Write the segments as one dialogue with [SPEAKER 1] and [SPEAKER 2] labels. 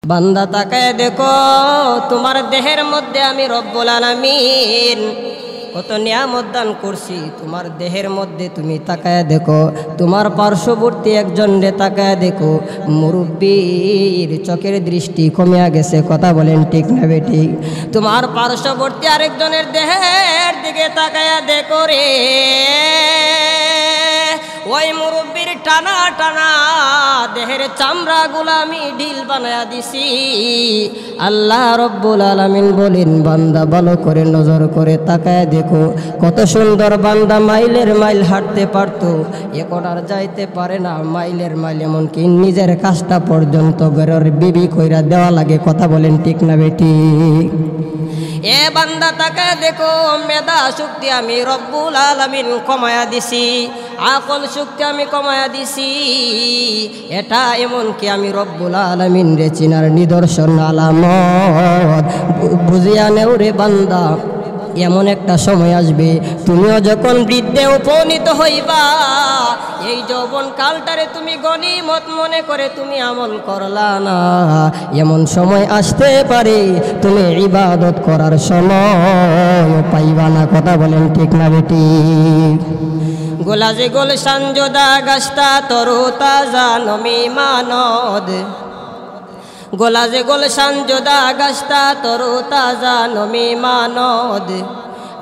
[SPEAKER 1] বান্দা তাকায় দেখো তোমার দেহের মধ্যে আমি রব্বুল আলামিন কত নিয়ামত দান করছি। তোমার দেহের মধ্যে তুমি তাকায় দেখো, তোমার পার্শ্ববর্তী একজন রে তাকায় দেখো, মুরব্বীর চোখের দৃষ্টি কমিয়া গেছে। কথা বলেন ঠিক না বেঠিক? তোমার পার্শ্ববর্তী আরেকজনের দেহের দিকে তাকায় দেখো রে, ওই মুরব্বীর টানা টানা দেহের চামড়াগুলা আমি ঢিল বানায়া দিছি। আল্লাহ রব্বুল আলামিন বলেন, বান্দা ভালো করে নজর করে তাকায় দেখো, কত সুন্দর বান্দা মাইলের মাইল হাঁটতে পারতো, এখন আর যাইতে পারে না মাইলের মাইল, এমনকি নিজের কাজটা পর্যন্ত ঘরের বিবি কইরা দেওয়া লাগে। কথা বলেন ঠিক না বেঠিক? এ বান্দা তাকায় দেখো, মেধা শক্তি আমি রব্বুল আলামিন কমায়া দিছি, আকল শক্তি আমি কমায়া দিছি। এটা এমনকি আমি রব্বুল আলামিন রে চিনার নিদর্শন আলামত। বুঝিয়া নেও রে বান্দা, এমন একটা সময় আসবে তুমিও যখন বৃদ্ধে উপনীত হইবা, এই যৌবন কালটারে তুমি গনিমত মনে করে তুমি আমল করলা না, এমন সময় আসতে পারে তুমি ইবাদত করার সময় পাইবা না। কথা বলেন ঠিক না বেঠিক? গোলাজে গোলশান যোদা গাছটা তরু তাজা নমি মানদ, গোলাজে গোলশান যোদা গাছটা তরু তাজা নমি মানদ,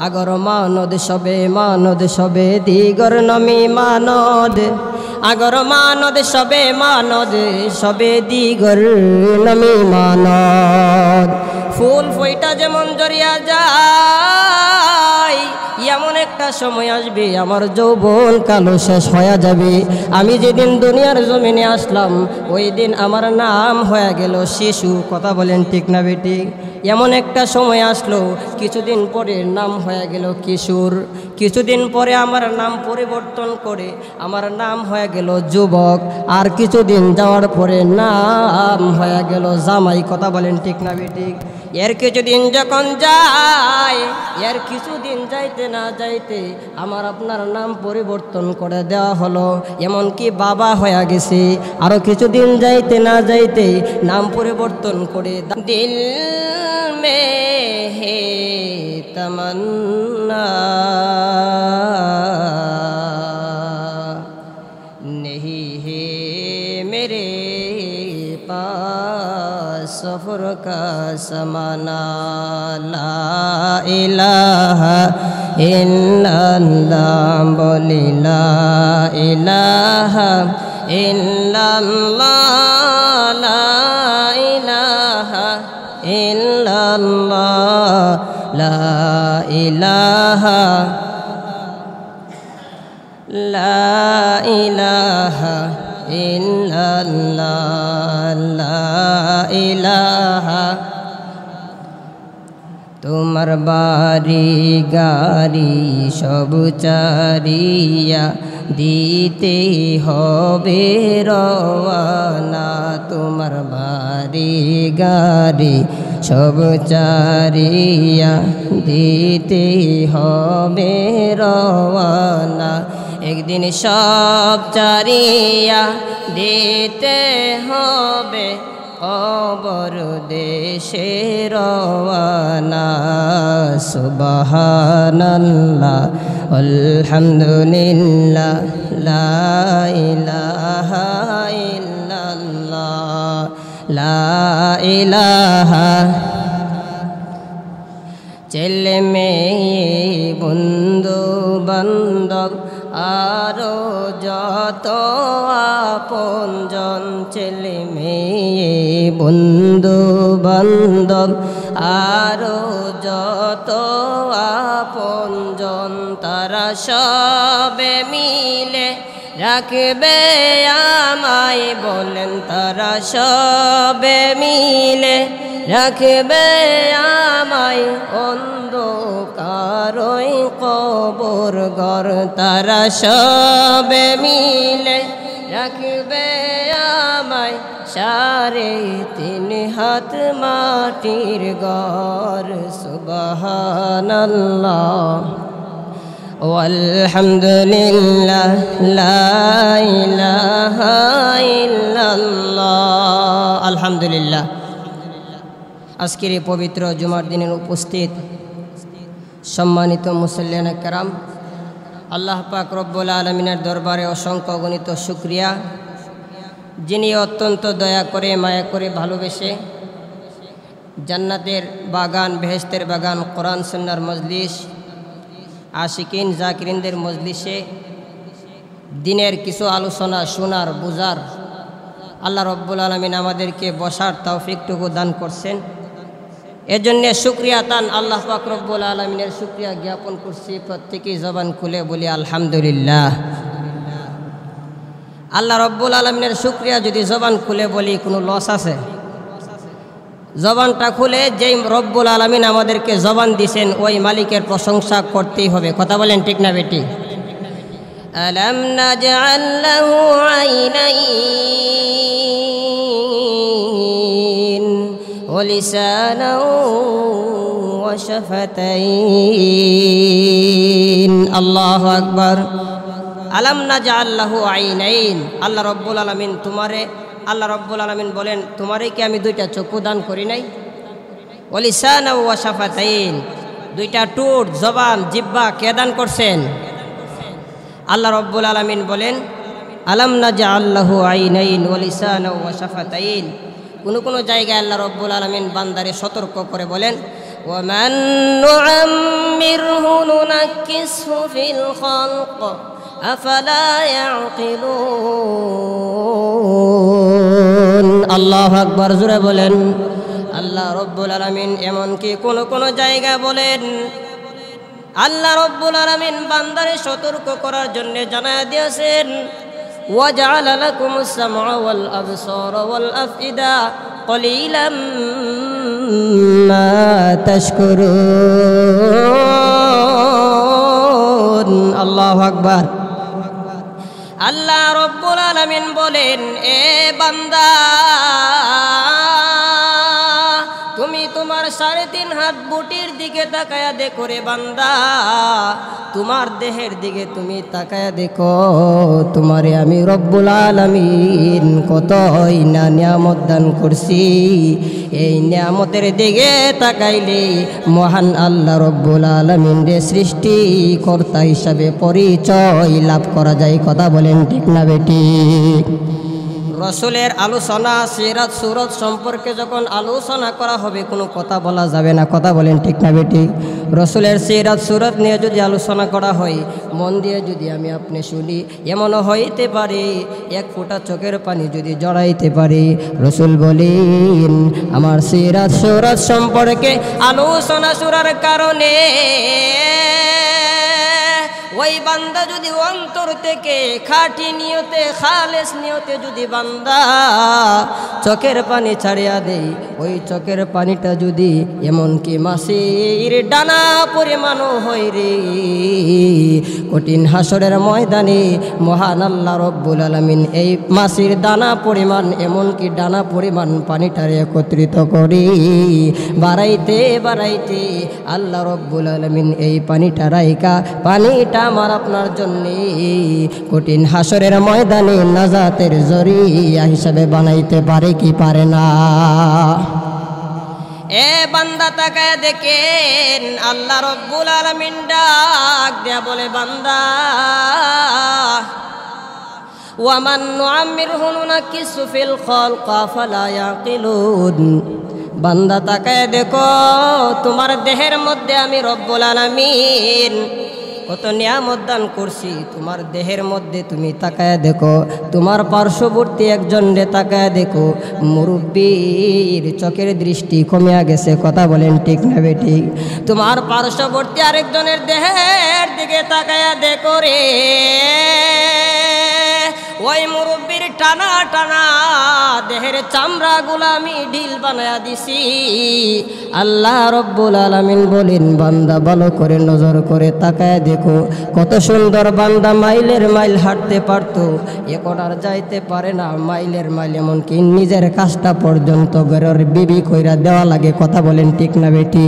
[SPEAKER 1] আগর মানদ সবে মানদ সবে দিগর নমি মানদ, আগর মানদ সবে মানদ সবে দিগর নমি মানদ। ফুল ফইটা যেমন জড়িয়া যায়, এমন একটা সময় আসবে আমার যৌবন কালো শেষ হয়ে যাবে। আমি যেদিন দুনিয়ার জমিনে আসলাম ওই দিন আমার নাম হয়ে গেল শিশু। কথা বলেন ঠিক না বেঠিক? এমন একটা সময় আসলো কিছুদিন পরে নাম হয়ে গেল কিশোর, কিছুদিন পরে আমার নাম পরিবর্তন করে আমার নাম হয়ে গেল যুবক, আর কিছুদিন যাওয়ার পরে নাম হয়ে গেল জামাই। কথা বলেন ঠিক না বেঠিক? এর কিছুদিন যখন যায়, এর কিছুদিন যাইতে না যাইতে আমার আপনার নাম পরিবর্তন করে দেওয়া হলো, এমনকি বাবা হয়ে গেছে। আরও কিছুদিন যাইতে না যাইতে নাম পরিবর্তন করে দিল মে হে তমন্না नहीं है मेरे पास सफ़र का समाना, ला इलाहा इल्लल्लाह बोली ला इलाहा इल्लल्लाह, ला इलाहा इल्लल्लाह, ला इलाहा লা ইলাহা ইল্লাল্লাহ, লা ইলাহা। তোমার বাড়ি গাড়ি সব চারিয়া দিতে হবে রওয়ানা, তোমার বাড়ি গাড়ি সব চারিয়া দিতে হবে রওয়ানা, একদিন সব চারিয়া দিতে হবে কবর দেশে রওয়ানা। সুবহানাল্লাহ আলহামদুলিল্লাহ, লা ইলাহা ইল্লাল্লাহ, লা ইলাহা। ছেলে মেয়ে বন্ধু বান্ধব আরো যত আপনজন, ছেলে মেয়ে বন্ধু বান্ধব আরো যত আপনজন, তারা সবে মিলে রাখবে আমায়, বলেন তারা সবে মিলে রাখবে আমায় অন্ধকারই কবর ঘর, তারা সবে মিলে রাখবে আমায় 3.5 হাত মাটির ঘর। সুবহানাল্লাহ ওয়ালহামদুলিল্লাহ, লা ইলাহা ইল্লাল্লাহ। আলহামদুলিল্লাহ। আজকের এই পবিত্র জুমার দিনের উপস্থিত সম্মানিত মুসল্লিয়ানে কেরাম, আল্লাহ পাক রব্বুল আলামিনের দরবারে অসংখ্য গণিত শুকরিয়া, যিনি অত্যন্ত দয়া করে মায়া করে ভালোবেসে জান্নাতের বাগান, বেহেশতের বাগান, কোরআন সুন্নাহর মজলিস, আশিকিন জাকিরিনদের মজলিসে দিনের কিছু আলোচনা শোনার বুঝার আল্লাহ রব্বুল আলামিন আমাদেরকে বসার তৌফিকটুকু দান করছেন। এজন্য শুকরিয়া তান আল্লাহ পাক রব্বুল আলামিনের শুকরিয়া জ্ঞাপন করছি। প্রত্যেকেই জবান খুলে বলি আলহামদুলিল্লাহ। আল্লাহ রব্বুল আলামিনের শুকরিয়া যদি জবান খুলে বলি কোনো লস আছে? জবানটা খুলে যেই রব্বুল আলামিন আমাদেরকে জবান দিয়েছেন ওই মালিকের প্রশংসা করতেই হবে। কথা বলেন ঠিক না বেটি? আলাম নাজআল লাহু আইনাইন ওয়া লিসানান ওয়া শাফাতাইন। আল্লাহু আকবার। আলাম নাজআল লাহু আইনাইন, আল্লাহ রব্বুল আলামিন তোমারে, আল্লাহ রব্বুল আলামিন বলেন তোমারে কি আমি দুইটা চক্ষু দান করি নাই? ওয়া লিসানান ওয়া শাফাতাইন, দুইটা ঠোঁট, জবান, জিহ্বা কে দান করছেন? আল্লাহ রব্বুল আলামিন বলেন আলাম নাজআল লাহু আইনাইন ওয়া লিসানান ওয়া শাফাতাইন। কোন জায়গায় আল্লাহ রব্বুল আলামিন বান্দারে সতর্ক করে বলেন ওয়া মান নুআম্মিরহু নুনাক্কিসহু ফিল খালক আফালা ইয়াকিলুন। আল্লাহু আকবার, জোরে বলেন। আল্লাহ রব্বুল আলামিন এমনকি কোন জায়গা বলেন আল্লাহ রব্বুল আলামিন বান্দারে সতর্ক করার জন্য জানায়া দিয়েছেন ওয়া জাআলা লাকুমুস সামআ ওয়াল আবসারা ওয়াল আফইদা কলিলাম মা তাশকুরুন। আল্লাহু আকবার। আল্লাহ রব্বুল আলামিন বলেন এ বান্দা, তুমি তোমার 3.5 হাত বুটির দিকে তাকায়া দেখো রে বান্দা, তোমার দেহের দিকে তুমি তাকায়া দেখো, তোমারে আমি রব্বুল আলামিন কতই না নিয়ামত দান করছি। এই নিয়ামতের দিকে তাকাইলে মহান আল্লাহ রব্বুল আলামিনের সৃষ্টিকর্তা হিসাবে পরিচয় লাভ করা যায়। কথা বলেন ঠিক না বেটি? রসুলের আলোচনা, সিরাত সুরত সম্পর্কে যখন আলোচনা করা হবে কোনো কথা বলা যাবে না। কথা বলেন ঠিক না বেটি? রসুলের সিরাত সুরত নিয়ে যদি আলোচনা করা হয়, মন দিয়ে যদি আমি আপনি শুনি, এমনও হইতে পারে এক ফোঁটা চোখের পানি যদি জড়াইতে পারে। রসুল বলেন আমার সিরাত সুরত সম্পর্কে আলোচনা শুরার কারণে ওই বান্দা যদি অন্তর থেকে খাঁটি নিয়তে, খালেস নিয়তে যদি বান্দা চোখের পানি ছাড়িয়া দেই, ওই চোখের পানিটা যদি এমনকি মাছের ডানা পরিমাণও হয় রে, কঠিন হাসরের ময়দানে মহান আল্লাহ রব্বুল আলামিন এই মাছের দানা পরিমাণ, এমনকি ডানা পরিমাণ পানিটারে একত্রিত করি বাড়াইতে বাড়াইতে আল্লাহ রব্বুল আলামিন এই পানিটা রাইকা, পানিটা আমার আপনার জন্যে কঠিন হাসরের ময়দানে নাজাতের জরিয়া হিসাবে বানাইতে পারে কি পারে না? এ বান্দা তাকায় দেখেন আল্লাহ রব্বুল আলামিন ডাক দেয়া বলে বান্দা ওয়া মান নুআম্মিরহু নুনাক্কিসহু ফিল খালক আফালা ইয়াকিলুন। বান্দা তাকায় দেখো তোমার দেহের মধ্যে আমি রব্বুল আলামিন কত নিয়ামত দান করছি। তোমার দেহের মধ্যে তুমি তাকায়া দেখো, তোমার পার্শ্ববর্তী একজনরে তাকায়া দেখো, মুরব্বীর চোখের দৃষ্টি কমিয়া গেছে। কথা বলেন ঠিক না বেটি? তোমার পার্শ্ববর্তী আরেকজনের দেহের দিকে তাকায়া দেখো রে, ওই মুরব্বীর টানা টানা দেহের চামড়া গুলা আমি ঢিল বানায়া দিছি। আল্লাহ রব্বুল আলামিন বলেন বান্দা ভালো করে নজর করে তাকায় দেখো, কত সুন্দর বান্দা মাইলের মাইল হাঁটতে পারতো, এখন আর যাইতে পারে না মাইলের মাইল, এমনকি নিজের কাজটা পর্যন্ত ঘরের বিবি কইরা দেওয়া লাগে। কথা বলেন ঠিক না বেটি?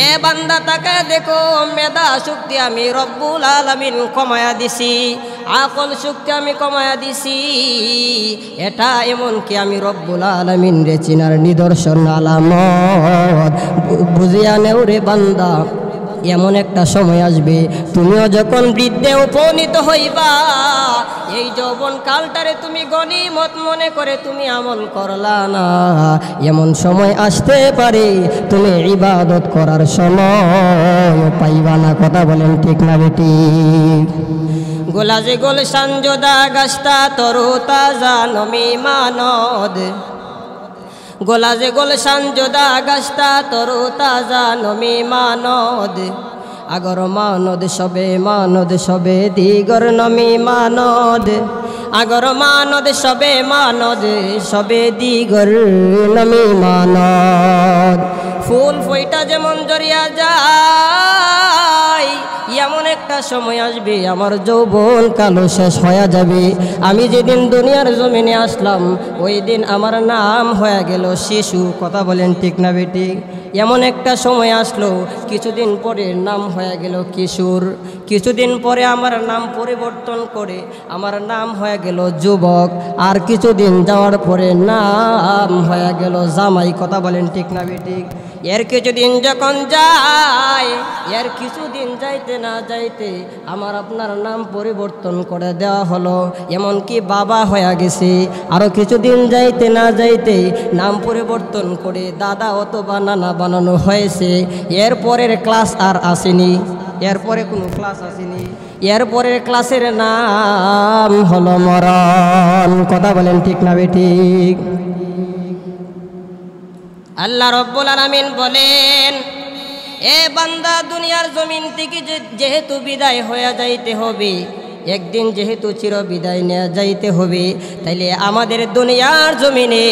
[SPEAKER 1] এ বান্দা তাকে দেখো, মেধা শক্তি আমি রব্বুল আলামিন কমায়া দিছি, আকল শক্তি আমি কমায়া দিছি। এটা এমনকি আমি রব্বুল আলামিন রে চিনার নিদর্শন আলামত। বুঝিয়া নেও রে বান্দা, এমন একটা সময় আসবে তুমিও যখন বৃদ্ধে উপনীত হইবা, এই যৌবন কালটারে তুমি গনিমত মনে করে তুমি আমল করলা না, এমন সময় আসতে পারে তুমি ইবাদত করার সময় পাইবা না। কথা বলেন ঠিক না বেটি? গোলাজে গোলশান যোদা গাস্তা তরু তাজা নমি মানদ, গোলাজে গোলশান যোদা গাস্তা তরু তাজা নমি মানদ, আগর মানদ সবে দিগর নমি মানদ, আগর মানদ সবে দিগর নমি মানদ। ফুল ফইটা যেমন জড়িয়া যায়, এমন একটা সময় আসবে আমার যৌবন কালো শেষ হয়ে যাবে। আমি যেদিন দুনিয়ার জমিনে আসলাম ওই দিন আমার নাম হয়ে গেল শিশু। কথা বলেন ঠিক না বেটি? এমন একটা সময় আসলো কিছুদিন পরে নাম হয়ে গেল কিশোর, কিছুদিন পরে আমার নাম পরিবর্তন করে আমার নাম হয়ে গেল যুবক, আর কিছুদিন যাওয়ার পরে নাম হয়ে গেল জামাই। কথা বলেন ঠিক না বেটি? এর কিছুদিন যখন যায়, এর কিছুদিন যাইতে না যাইতে আমার আপনার নাম পরিবর্তন করে দেওয়া হলো, এমনকি বাবা হয়ে গেছে। আরও কিছুদিন যাইতে না যাইতে নাম পরিবর্তন করে দাদা অথবা নানা বানানো হয়েছে। এরপরের ক্লাস আর আসেনি, এরপরে কোনো ক্লাস আসেনি, এরপরের ক্লাসের নাম হলো মরণ। কথা বলেন ঠিক না বেঠিক? আল্লাহ রব্বুল আলামিন বলেন, এ বান্দা দুনিয়ার জমিন থেকে যেহেতু বিদায় হয়ে যাইতে হবে, একদিন যেহেতু চির বিদায় নেওয়া যাইতে হবে, তাইলে আমাদের দুনিয়ার জমিনে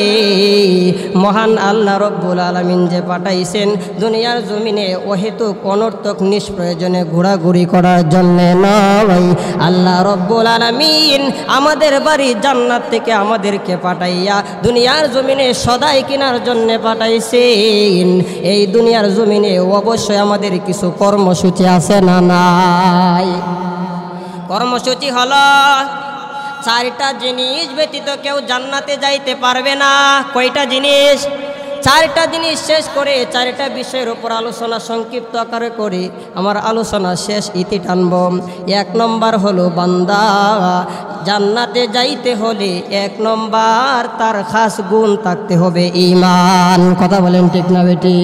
[SPEAKER 1] মহান আল্লাহ রব্বুল আলামিন যে পাঠাইছেন দুনিয়ার জমিনে অহেতুক অনর্থক নিষ্প্রয়োজনে ঘোরাঘুরি করার জন্যে নয়। আল্লাহ রব্বুল আলামিন আমাদের বাড়ি জান্নাত থেকে আমাদেরকে পাঠাইয়া দুনিয়ার জমিনে সদাই কেনার জন্যে পাঠাইছেন। এই দুনিয়ার জমিনে অবশ্যই আমাদের কিছু কর্মসূচি আছে না নাই? কর্মসূচি হলো চারটা জিনিস ব্যতীত কেউ জান্নাতে যাইতে পারবে না। কয়টা জিনিস? চারটা জিনিস শেষ করে চারটা বিষয়ের উপর আলোচনা সংক্ষিপ্ত আকারে করে আমার আলোচনা শেষ ইতি টানব। এক নম্বর হলো বান্দা জান্নাতে যাইতে হলে এক নম্বর তার খাস গুণ থাকতে হবে ঈমান। কথা বলেন ঠিক না বেটি?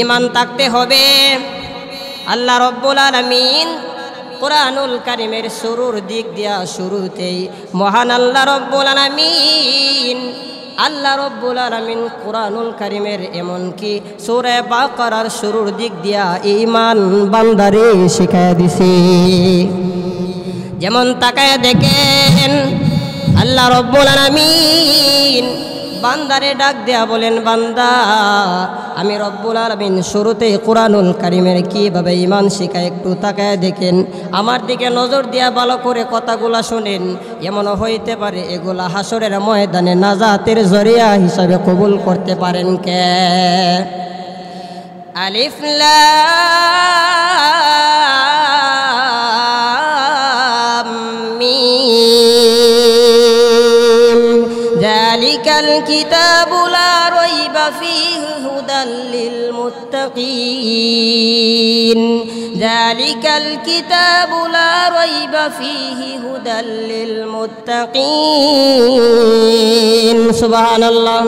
[SPEAKER 1] ঈমান থাকতে হবে। আল্লাহ রব্বুল আলামিন কুরআনুল কারীমের শুরুর দিক দিয়া শুরুতেই মহান আল্লাহ রব্বুল আলামিন কুরআনুল কারীমের এমনকি সূরা বাকারার শুরুর দিক দিয়া ঈমান বান্দারে শিখায়া দিছে। যেমন তাকায় দেখেন আল্লাহ রব্বুল আলামিন বান্দারে ডাক দেয়া বলেন, বান্দা আমি রব্বুল আলামিন শুরুতেই কুরআনুল কারীমের কিভাবে ঈমান শিখায় একটু তাকায় দেখেন, আমার দিকে নজর দিয়া ভালো করে কথাগুলা শুনেন। এমনও হইতে পারে এগুলা হাসরের ময়দানে নাজাতের জরিয়া হিসাবে কবুল করতে পারেন কে? আলিফ লাম মিম যালিকাল কিতাবু লা রাইবা ফীহি হুদাল লিল মুত্তাকিন যালিকাল কিতাবু লা রাইবা ফীহি হুদাল লিল মুত্তাকিন। সুবহানাল্লাহ।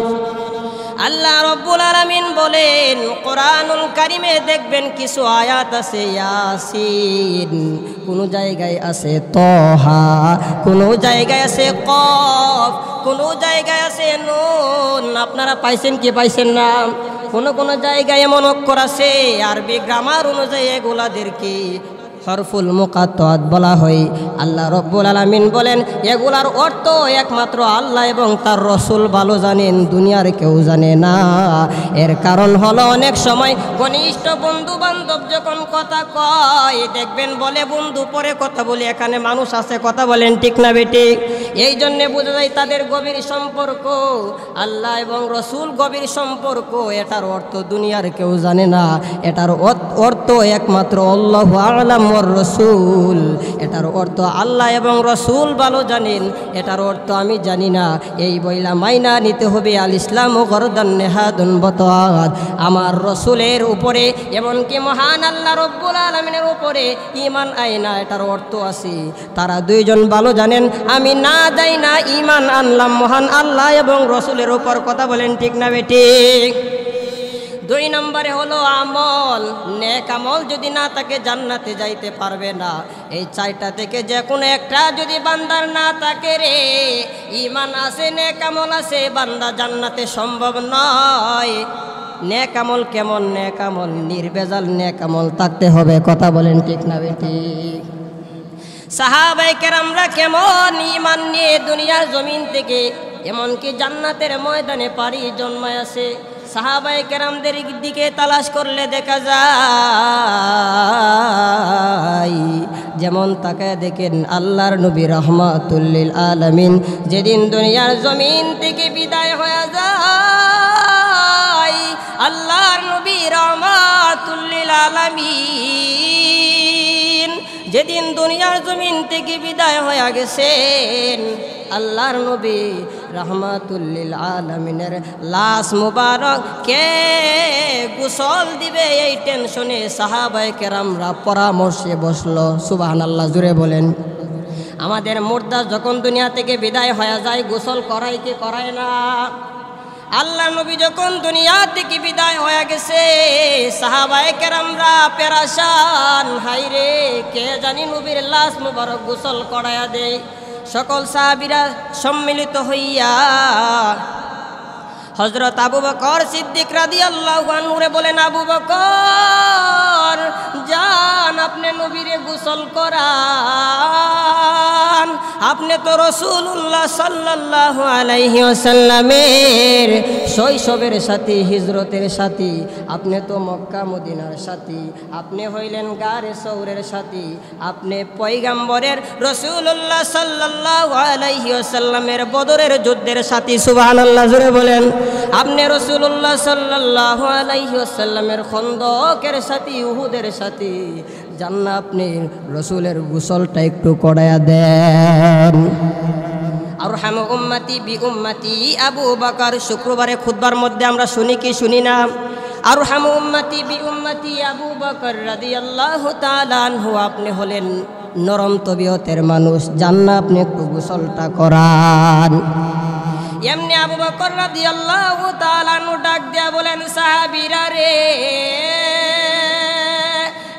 [SPEAKER 1] আল্লাহ রব্বুল আলামিন বলেন কুরআনুল কারীমে দেখবেন কিছু আয়াত আছে ইয়াসিন, কোন জায়গায় আছে তহা, কোন জায়গায় আছে কফ, কোন জায়গায় আছে নুন। আপনারা পাইছেন কি পাইছেন না? কোন কোন জায়গায় এমন অক্ষর আছে আরবি গ্রামার অনুযায়ী এগুলাদেরকে হরফুল মুকাত্তাত বলা হয়। আল্লাহ রব্বুল আলামিন বলেন এগুলার অর্থ একমাত্র আল্লাহ এবং তার রসুল ভালো জানেন, দুনিয়ার কেউ জানে না। এর কারণ হলো অনেক সময় ঘনিষ্ঠ বন্ধু বান্ধব যখন কথা কয় দেখবেন বলে বন্ধু পরে কথা বলি, এখানে মানুষ আছে, কথা বলেন ঠিক না বেটি? এই জন্যে বোঝা যায় তাদের গভীর সম্পর্ক আল্লাহ এবং রসুল গভীর সম্পর্ক। এটার অর্থ দুনিয়ার কেউ জানে না, এটার অর্থ একমাত্র আল্লাহু আ'লাম ওয়ার রাসূল। এটার অর্থ আল্লাহ এবং রসুল ভালো জানেন, এটার অর্থ আমি জানি না। এই বইলা মাইনা নিতে হবে আল ইসলাম ও গরদান নেহাদুন বতআত। আমার রসুলের উপরে এমনকি মহান আল্লাহ রব্বুল আলামিনের উপরে ঈমান আয়না, এটার অর্থ আছে। তারা দুইজন ভালো জানেন, আমি না যাই না ঈমান আনলাম মহান আল্লাহ এবং রসুলের উপর, কথা বলেন ঠিক না বেটি? 2 নম্বরে হলো আমল। নেক আমল যদি না থাকে জান্নাতে যাইতে পারবে না। এই 4টা থেকে যে কোনো একটা যদি বান্দার না থাকে রে, ঈমান আছে নেক আমল আছে, বান্দা জান্নাতে সম্ভব নয়। নেক আমল কেমন? নেক আমল নির্ভেজাল নেক আমল থাকতে হবে, কথা বলেন ঠিক না বেটি? সাহাবায়ে কেরামরা কেমন ঈমান নিয়ে দুনিয়ার জমিন থেকে এমনকি জান্নাতের ময়দানে পাড়ি জন্মায় আছে। সাহাবায়ে কেরামদের দিকে তালাশ করলে দেখা যায়, যেমন তাকায় দেখেন আল্লাহর নবী রাহমাতুল লিল আলামিন যেদিন দুনিয়ার জমিন থেকে বিদায় হয়ে যায়, আল্লাহর নবী রাহমাতুল লিল আলামিন যেদিন দুনিয়ার জমিন থেকে বিদায় হয়ে গেছেন, আল্লাহর নবী রাহমাতুল লিল আলামিনের লাশ মুবারক কে গোসল দিবে এই টেনশনে সাহাবায়ে কেরামরা পরামর্শে বসলো। সুবহানাল্লাহ, জুড়ে বলেন। আমাদের মুর্দা যখন দুনিয়া থেকে বিদায় হয়ে যায় গোসল করায় কি করায় না? আল্লাহ নবী যখন দুনিয়া থেকে বিদায় হয়ে গেছে সাহাবায়ে কেরামরা পেরেশান, হায়রে কে জানি নবীর লাশ মুবারক গোসল করায়া দেয়। সকল সাহাবীরা সম্মিলিত হইয়া হযরত আবু বকর সিদ্দিক রাদিয়াল্লাহু আনহুরে বলেন, আবু বকর যান আপনি নবীরে গোসল করান, আপনি তো রাসূলুল্লাহ সাল্লাল্লাহু আলাইহি ওয়াসাল্লামের শৈশবের সাথী, হিজরতের সাথী, আপনি তো মক্কা মদিনার সাথী, আপনি হইলেন গারে সৌরের সাথী, আপনি পয়গম্বরের রাসূলুল্লাহ সাল্লাল্লাহু আলাইহি ওয়াসাল্লামের বদরের যুদ্ধের সাথী। সুবহানাল্লাহ, জোরে বলেন। আপনি রাসূলুল্লাহ সাল্লাল্লাহু আলাইহি ওয়াসাল্লামের খন্দকের সাথী, উহুদের সাথী, জান আপনি রসুলের গোসলটা একটু করায়া দেন। আরহামু উম্মতি বি উম্মতি আবু বকর। শুক্রবারে খুতবার মধ্যে আমরা শুনি কি শুনি না? আরহামু উম্মতি বি উম্মতি আবু বকর রাদিয়াল্লাহু তাআলা আনহু। আপনি হলেন নরম তবিয়তের মানুষ, জান আপনি একটু গোসলটা করান। এমনি আবু বকর রাদিয়াল্লাহু তাআলা আনহু ডাক দিয়া বলেন, সাহাবীরা রে,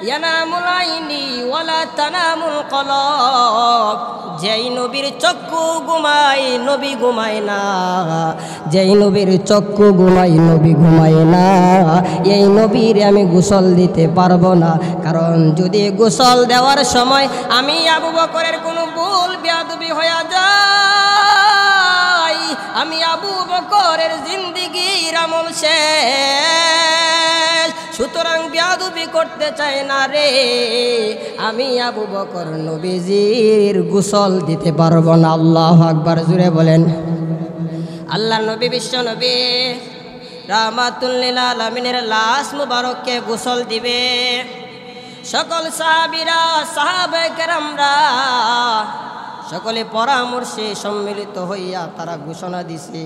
[SPEAKER 1] ইয়ানামুল আইনি ওয়ালা তানামুল কলব। যেই নবীর চক্ষু ঘুমায় নবী ঘুমায় না, যেই নবীর চক্ষু ঘুমায় নবী ঘুমায় না, এই নবীর আমি গোসল দিতে পারবো না। কারণ যদি গোসল দেওয়ার সময় আমি আবু বকরের কোনো ভুল বেয়াদবি হয়ে যায়, আমি আবু বকরের জিন্দেগীর আমল শেষ। সুতরাং বেয়াদবি করতে চাই না রে, আমি আবু বকর নবীজির গোসল দিতে পারবো না। আল্লাহু আকবার, জুড়ে বলেন। আল্লাহ নবী বিশ্ব নবী রাহমাতুল লিল আলামিনের লাশ মুবারককে গোসল দিবে। সকল সাহাবীরা, সাহাবায়ে কেরামরা সকলে পরামর্শে সম্মিলিত হইয়া তারা ঘোষণা দিছে।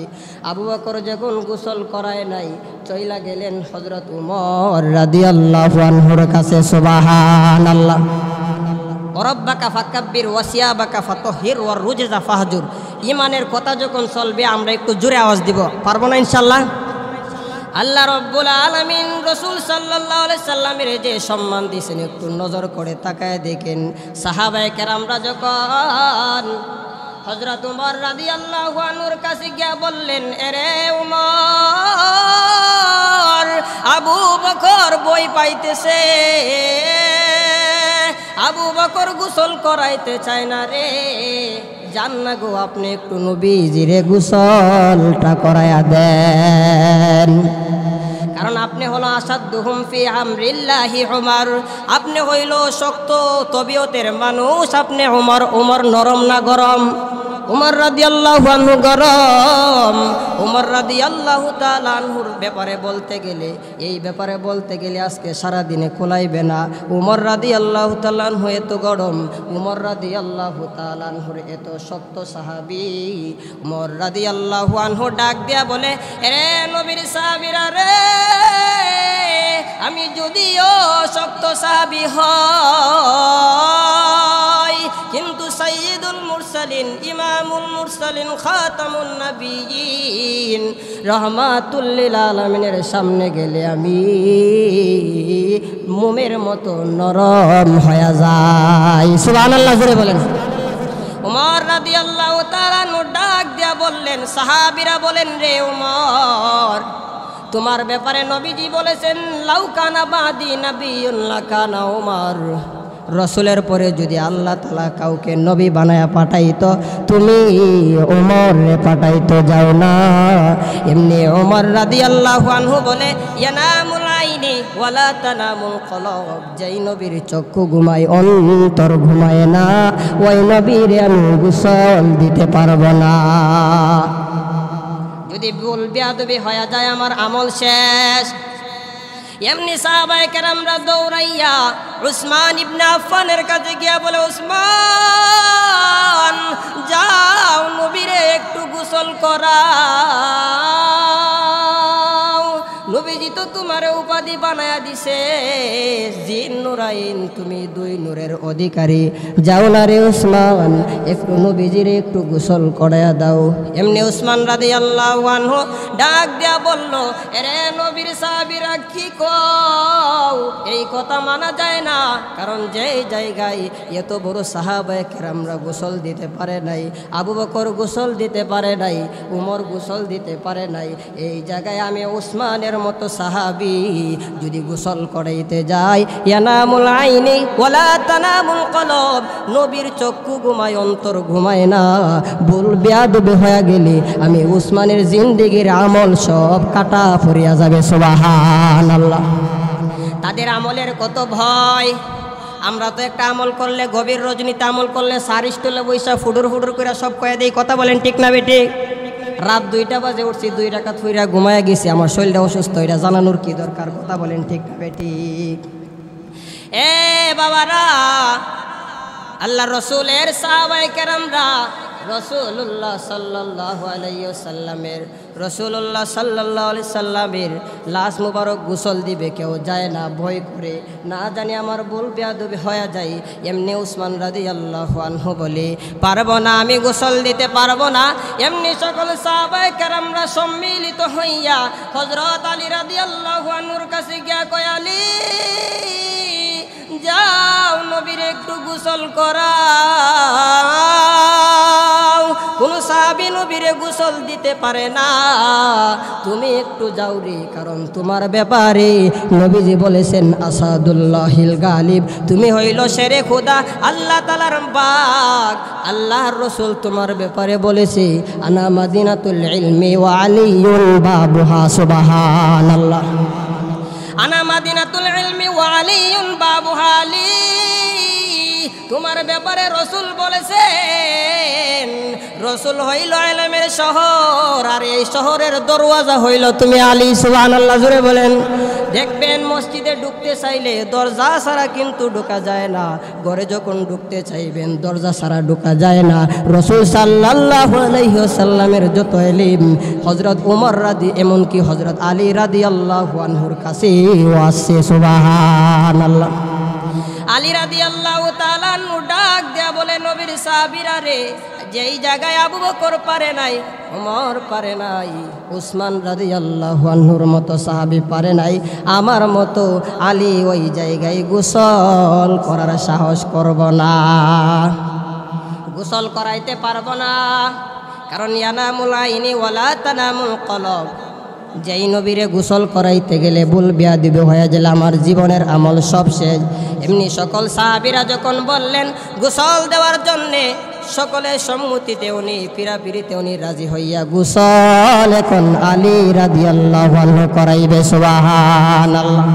[SPEAKER 1] আবু বকর যখন গোসল করায় নাই, চইলা গেলেন হযরত উমর রাদিয়াল্লাহু আনহুর কাছে। সুবহানাল্লাহ। রব্বাকা ফাকাব্বির ওয়াসিয়াবাকা ফাতাহহির ওয়ার রুজজা ফাহজুর। ঈমানের কথা যখন চলবে আমরা একটু জোরে আওয়াজ দিব, পারবো না ইনশাআল্লাহ? আল্লাহ রব্বুল আলামিন রাসূল সাল্লাল্লাহু আলাইহি সাল্লামের যে সম্মান দিয়েছেন একটু নজর করে তাকায় দেখেন। সাহাবায়ে কেরামরা যখন হযরত উমর রাদিয়াল্লাহু আনহুর কাছে গিয়া বললেন, এরে উমর, আবু বকর বই পাইতেছে, আবু বকর গোসল করাইতে চায় না রে, জান না গো আপনি একটু নবীজিরে গোসলটা করায়া দেন। কারণ আপনি হলো আসাদুহুম ফি আমরিল্লাহি উমর, আপনি হইল শক্ত তবিয়তের মানুষ, আপনি উমর নরম না গরম? উমর রাদিয়াল্লাহু আনহু গরম। উমর রাদিয়াল্লাহু তাআলা আনহুর ব্যাপারে বলতে গেলে, এই ব্যাপারে বলতে গেলে আজকে সারা দিনে কোলাইবে না। উমর রাদিয়াল্লাহু তাআলা আনহু এত গরম, উমর রাদিয়াল্লাহু তাআলা আনহুর এত শক্ত সাহাবী। উমর রাদিয়াল্লাহু আনহু ডাক দিয়া বলে, এরে নবীর সাহাবীরা রে, আমি যদিও শক্ত সাহাবী হই, কিন্তু সাইয়্যিদুল মুরসালিন, ইমামুল মুরসালিন, খাতামুন নবিয়্যিন, রাহমাতুল লিল আলামিনের সামনে গেলে আমি মোমের মতো নরম হয়ে যাই। সুবহানাল্লাহ জোরে বলেন। উমর রাদিয়াল্লাহু তাআলা ডাক দিয়া বললেন, সাহাবীরা বলেন, রে উমর, তোমার ব্যাপারে নবীজি বলেছেন, লাউ কানা বাদি নাবিয়্যুন লাকানা উমর, রসুলের পরে যদি আল্লাহ তাআলা কাউকে নবী বানায়া পাঠাইতো, তুমি ওমরে পাঠাইতো যাও না। এমনি ওমর রাদিয়াল্লাহু আনহু বলে, ইয়ানামুল আইনি ওয়ালা তানামুল কলব, যেই নবীর চক্ষু ঘুমায় অন্তর ঘুমায় না, ওই নবীরে আমি গোসল দিতে পারবো না। যদি ভুল বেয়াদবি হয়ে যায় আমার আমল শেষ। এমনি সাহাবায়ে কেরামরা দৌড়াইয়া উসমান ইবনে আফফানের কাছে গিয়া বলে, উসমান যাও নবীরে একটু গোসল করাও, নবীজি তো তোমার উপাধি বানায়া দিছে জিন নুরাইন, তুমি দুই নূরের অধিকারী, যাও না রে উসমান, একটু নবীজিরে একটু গোসল করায়া দাও। এমনি উসমান রাদিয়াল্লাহু আনহু ডাক দিয়া বলল, এরে নবীর সাহাবীরা কি কও, এই কথা মানা যায় না। কারণ যেই জায়গায় এত বড় সাহাবায়ে কেরামরা গোসল দিতে পারে নাই, আবু বকর গোসল দিতে পারে নাই, উমর গোসল দিতে পারে নাই, এই জায়গায় আমি উসমানের মতো সাহাবী যদি গোসল করাইতে যাই, ইয়ানামুল আইনি ওয়ালা তানামুল কলব, নবীর চক্ষু ঘুমায় অন্তর ঘুমায় না, ভুল বেয়াদবি হয়ে গেলে আমি উসমানের জিন্দেগির আমল সব কাটা ফুরিয়া যাবে। সুবহানাল্লাহ। তাদের আমলের কত ভয়। আমরা তো একটা আমল করলে, গভীর রজনীতে আমল করলে সারি স্টলে বৈশা ফুডুর ফুডুর করে সব কয়ে দেই। কথা বলেন ঠিক না বেটি? রাত 2টা বাজে উঠছি, 2 রাকাত ফুইরা ঘুমায়া গেছি, আমার শরীরটা অসুস্থ, এটা জানানোর কি দরকার? কথা বলেন ঠিক না বেটি? এ বাবারা, আল্লাহ রসুলের সাহাবায়ে কেরামরা রসুল্লাহ সাল্লাল্লাহু আলাইহি ওয়াসাল্লামের লাশ মুবারক গোসল দিবে কেউ যায় না, ভয় করে, না জানি আমার ভুল বেয়াদবি হয়ে যায়। এমনি উসমান রাদিয়াল্লাহু আনহু বলে, পারবো না, আমি গোসল দিতে পারবো না। এমনি সকল সাহাবায়ে কেরামরা সম্মিলিত হইয়া হযরত আলী রাদিয়াল্লাহু আনহুর কাছে গিয়া কয়, আলী যাও নবীর একটু গোসল করাও। কোন সাহাবী নবীরে গোসল দিতে পারে না, তুমি একটু যাও রে, কারণ তোমার ব্যাপারে নবীজি বলেছেন আসাদুল্লাহিল গালিব, তুমি হইল শেরে খোদা, আল্লাহ তাআলার বাগ। আল্লাহর রাসূল তোমার ব্যাপারে বলেছে, আনা মাদিনাতুল ইলমি ওয়া আলিয়ুল বাবুহা। সুবহানাল্লাহ। আনা মাদিনাতুল ইলমি ওয়া আলিয়ুল বাবুহা। আলী, তোমার ব্যাপারে রসুল বলেছেন, রসুল হইল ইলমের শহর, আর এই শহরের দরওয়াজা হইল তুমি আলী। সুবহানাল্লাহ জোরে বলেন। দেখবেন মসজিদে ঢুকতে চাইলে দরজা ছাড়া কিন্তু ঢোকা যায় না, ঘরে যখন ঢুকতে চাইবেন দরজা ছাড়া ঢোকা যায় না। রসুল সাল্লাল্লাহু আলাইহি ওয়াসাল্লামের যত ইলম হযরত ওমর এমনকি হযরত আলী রাদিয়াল্লাহু আনহুর কাছে আছে। সুবহানাল্লাহ। আলী রাদিয়াল্লাহু তাআলা ডাক দেয়া বলে, নবীর সাহাবীরা রে, যেই জায়গায় আবু বকর পারে নাই, ওমর পারে নাই, উসমান রাদিয়াল্লাহু আনহুর মতো সাহাবী পারে নাই, আমার মতো আলী ওই জায়গায় গোসল করার সাহস করব না, গোসল করাইতে পারবো না। কারণ ইয়ানামুল আইনি ওয়ালা তানামুল কলব, যেই নবীরে গোসল করাইতে গেলে ভুল বেয়াদবি হয়ে গেলে আমার জীবনের আমল সব শেষ। এমনি সকল সাহাবীরা যখন বললেন গোসল দেওয়ার জন্যে, সকলের সম্মতিতে উনি পিরাপিরিতে উনি রাজি হইয়া গোসল এখন আলী রাদিয়াল্লাহু আনহু করাইবে। সুবহানাল্লাহ।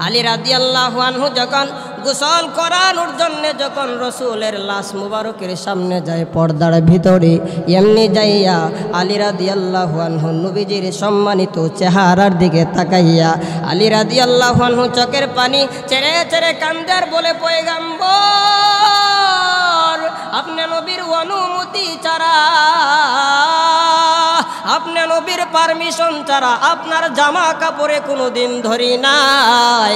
[SPEAKER 1] আলী রাদিয়াল্লাহু আনহু যখন গোসল করানোর জন্য যখন রসুলের লাশ মুবারকের সামনে যায় পর্দার ভিতরে, এমনি যাইয়া আলী রাদিয়াল্লাহু আনহু নবীজির সম্মানিত চেহারার দিকে তাকাইয়া আলী রাদিয়াল্লাহু আনহু চোখের পানি ছেড়ে ছেড়ে কান্দার বলে, পয়গম্বর আপনি নবীর অনুমতি ছাড়া, আপনি নবীর পারমিশন ছাড়া আপনার জামা কাপড়ে কোনোদিন ধরি নাই,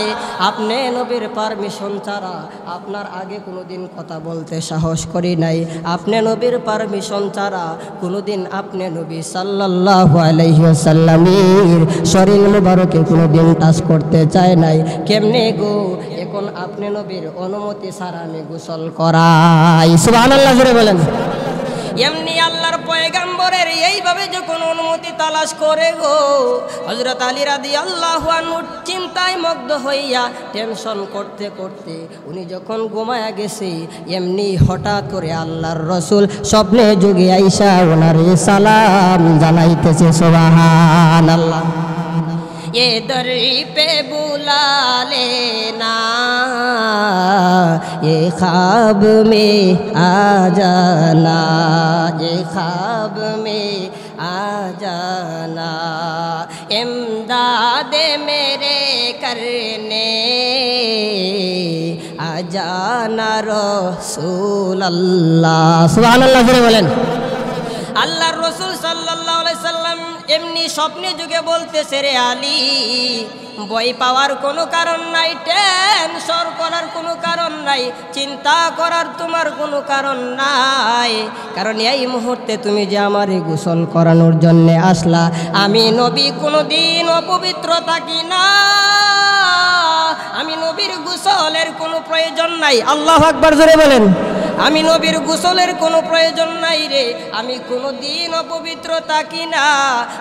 [SPEAKER 1] আপনি নবীর পারমিশন ছাড়া আপনার আগে কোনোদিন কথা বলতে সাহস করি নাই, আপনি নবীর পারমিশন ছাড়া কোনোদিন আপনি নবী সাল্লাল্লাহু আলাইহি ওয়াসাল্লামের শরীর মুবারকে কোনোদিন টাচ করতে চায় নাই। কেমনে গো, এখন আপনি নবীর অনুমতি ছাড়া আমি গোসল করাই। সুবহানাল্লাহ জোরে বলেন। এমনি আল্লাহর পয়গম্বরের এইভাবে যখন অনুমতি তালাশ করে গো, হযরত আলী রাদিয়াল্লাহু আনহু চিন্তায় মগ্ন হইয়া টেনশন করতে করতে উনি যখন ঘুমায়া গেছে, এমনি হঠাৎ করে আল্লাহর রসুল স্বপ্নে যোগে আইসা ওনারে সালাম জানাইতেছে। সুবহানাল্লাহ। ये दर पे बुला लेना, ये ख्वाब में आ जाना, ये ख्वाब में आ जाना, इमदाद मेरे करने आ जाना रसूल अल्लाह। सुभान अल्लाह जरे बोलें। আল্লাহর রসুল সাল্লাল্লাহু আলাইহি সাল্লাম এমনি স্বপ্নে যুগে বলতেছে, রে আলী ভয় পাওয়ার কোনো কারণ নাই, টেনশন করার কোনো কারণ নাই, চিন্তা করার তোমার কোনো কারণ নাই, কারণ এই মুহূর্তে তুমি যে আমারে গোসল করানোর জন্য আসলা, আমি নবী কোনোদিন অপবিত্র থাকি না, আমি নবীর গোসলের কোনো প্রয়োজন নাই। আল্লাহু আকবার জোরে বলেন। আমি নবীর গোসলের কোনো প্রয়োজন নাই রে, আমি কোনো দিন অপবিত্র থাকি না।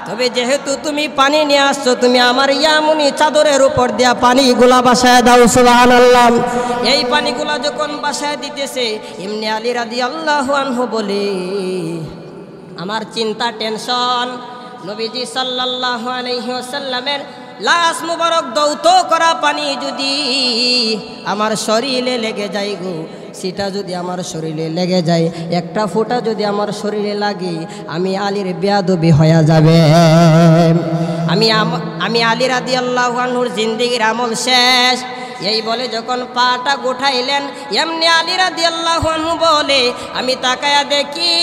[SPEAKER 1] তবে যেহেতু তুমি পানি নিয়ে আসছো, তুমি আমার ইয়ামুনি চাদরের উপর দেয়া পানিগুলা বাসায় দাও। সুবহানাল্লাহ। এই পানিগুলা যখন বাসায় দিতেছে, এমনি আলী রাদিয়াল্লাহু আনহু বলে, আমার চিন্তা টেনশন নবীজি সাল্লাল্লাহু আলাইহি ওয়াসাল্লামের লাশ মুবারক দৌত করা পানি যদি আমার শরীরে লেগে যায় গো, সেটা যদি আমার শরীরে লেগে যায়, একটা ফোঁটা যদি আমার শরীরে লাগে, আমি আলীর বেয়াদবি হয়ে যাবে। আমি আলী রাদিয়াল্লাহু আনহুর জিন্দেগির আমল শেষ। এই বলে যখন পাটা গোঠাইলেন, এমনি আলী রাদিয়াল্লাহু আনহু বলে, আমি তাকায়া দেখি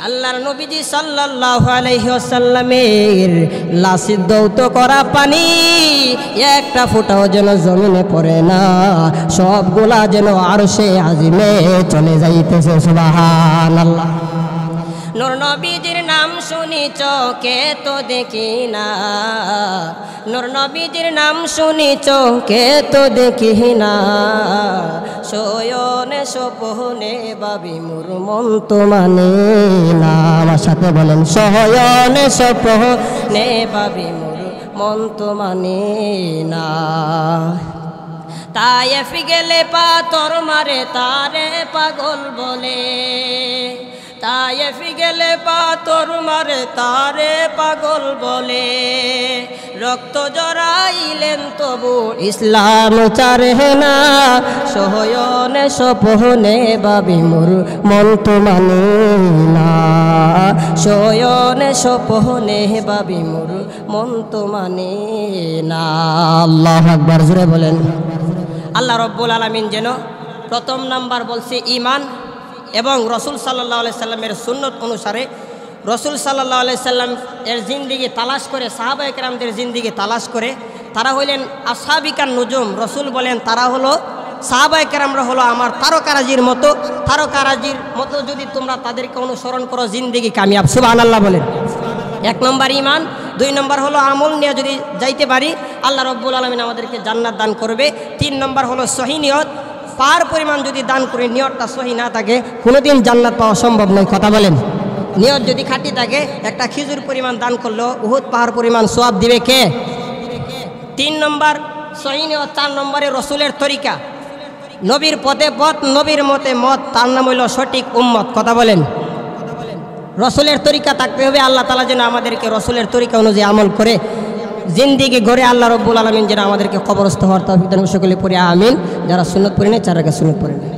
[SPEAKER 1] আল্লাহর নবীজি সাল্লাল্লাহু আলাইহি ওয়াসাল্লামের লাশে দৌত করা পানি একটা ফোঁটাও যেন জমিনে পড়ে না, সবগুলা যেন আরশে আজিমে চলে যাইতেছে। সুবহানাল্লাহ। নূর নবীজির নাম শুনি চোখে তো দেখি না, নূর নবীজির নাম শুনি চোখে তো দেখি না, শয়নে স্বপ্নে ভাবি মোর মন তো মানে না। আমার সাথে বলেন, শয়নে স্বপ্নে ভাবি মোর মন তো মানে না। তায়েফ গেলে পাথর মারে তারে পাগল বলে, তায়েফ গেলে পাথর মারে তারে পাগল বলে, রক্ত জড়াইলেন তবু ইসলাম চারে না, শয়নে স্বপ্নে ভাবি মোর মন তো মানে না, শয়নে স্বপ্নে ভাবি মোর মন তো মানে না। আল্লাহু আকবার জোরে বলেন। আল্লাহ রব্বুল আলামিন যেন প্রথম নাম্বার বলছে ঈমান এবং রসুল সাল্লাল্লাহু আলাইহি সাল্লামের সুন্নত অনুসারে রসুল সাল্লাল্লাহু আলাইহি সাল্লাম এর জিন্দিগি তালাশ করে, সাহাবায়ে কেরামদের জিন্দিগি তালাশ করে, তারা হইলেন আসহাবিকান নুজুম। রসুল বলেন তারা হলো সাহাবায়ে কেরামরা হলো আমার তারকারাজির মতো, তারকারাজির মতো যদি তোমরা তাদেরকে অনুসরণ করো জিন্দিগি কামিয়াব। সুবহানাল্লাহ বলেন। এক নম্বর ঈমান, দুই নম্বর হলো আমল নিয়ে যদি যাইতে পারি আল্লাহ রব্বুল আলামিন আমাদেরকে জান্নাত দান করবে। তিন নম্বর হলো সহিহ নিয়ত, পার পরিমাণ যদি দান করে নিয়তটা সহি না থাকে কোনোদিন জান্নাত পাওয়া সম্ভব নয়। কথা বলেন। নিয়ত যদি খাঁটি থাকে একটা খিজুর পরিমাণ দান করলেও উহুদ পাহাড় পরিমাণ সওয়াব দিবে কে? 3 নম্বর সহিহ নিয়ত। 4 নম্বরে রসুলের তরিকা, নবীর পথে পথ, নবীর মতে মত, তার নাম হইল সঠিক উম্মত। কথা বলেন। রসুলের তরিকা থাকতে হবে। আল্লাহ তাআলা যেন আমাদেরকে রসুলের তরিকা অনুযায়ী আমল করে জিন্দিগি গড়ে আল্লাহ রব্বুল আলামিন যেন আমাদেরকে কবরস্থ হওয়ার তৌফিক দান। সকলে পড়ে আমিন। যারা সুন্নত পড়ে নেই 4 রাকাত সুন্নত পড়ে নেই।